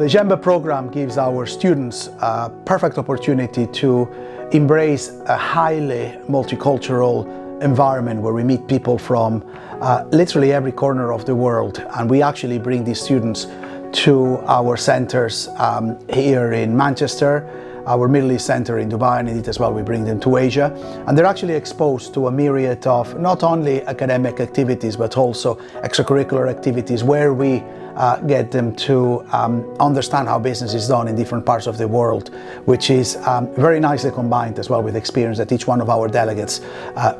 The GEMBA program gives our students a perfect opportunity to embrace a highly multicultural environment where we meet people from literally every corner of the world, and we actually bring these students to our centers here in Manchester, our Middle East Center in Dubai, and indeed as well we bring them to Asia, and they're actually exposed to a myriad of not only academic activities but also extracurricular activities where we get them to understand how business is done in different parts of the world, which is very nicely combined as well with experience that each one of our delegates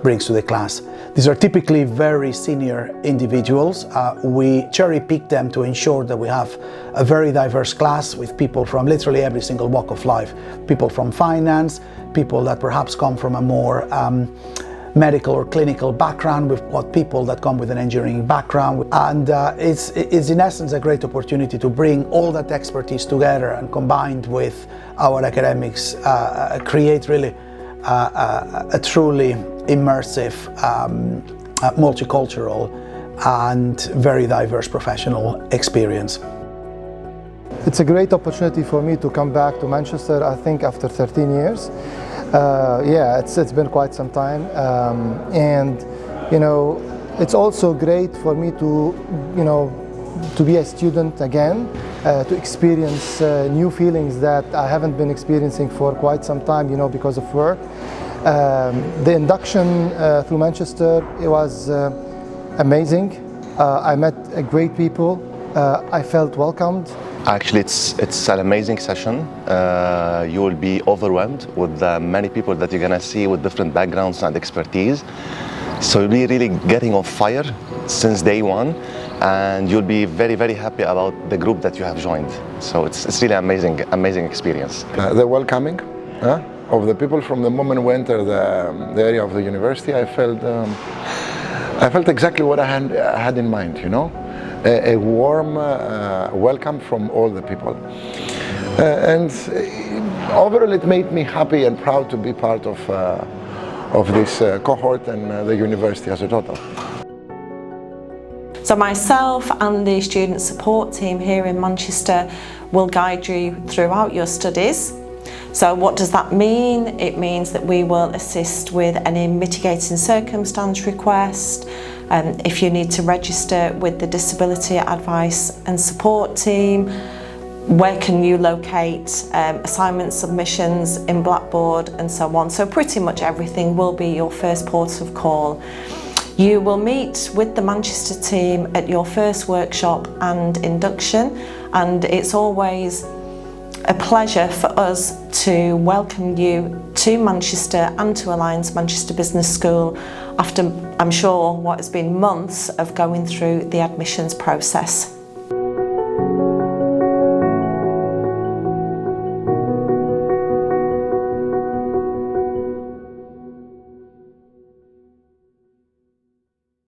brings to the class. These are typically very senior individuals. We cherry pick them to ensure that we have a very diverse class with people from literally every single walk of life. People from finance, people that perhaps come from a more medical or clinical background. We've got people that come with an engineering background, and it's in essence a great opportunity to bring all that expertise together and combined with our academics create really a truly immersive, multicultural and very diverse professional experience. It's a great opportunity for me to come back to Manchester, I think after 13 years. Yeah, it's been quite some time, and it's also great for me to be a student again, to experience new feelings that I haven't been experiencing for quite some time, because of work. The induction through Manchester, it was amazing. I met great people. I felt welcomed. Actually, it's an amazing session. You will be overwhelmed with the many people that you're gonna see with different backgrounds and expertise. So you'll be really getting on fire since day one, and you'll be very, very happy about the group that you have joined. So it's really amazing experience. The welcoming of the people from the moment we enter the area of the university, I felt exactly what I had in mind, a warm welcome from all the people. And overall it made me happy and proud to be part of this cohort and the university as a total. So myself and the student support team here in Manchester will guide you throughout your studies. So what does that mean? It means that we will assist with any mitigating circumstance request, if you need to register with the Disability Advice and Support team, where can you locate assignment submissions in Blackboard and so on. So pretty much everything will be your first port of call. You will meet with the Manchester team at your first workshop and induction, and it's always a pleasure for us to welcome you to Manchester and to Alliance Manchester Business School after, I'm sure, what has been months of going through the admissions process.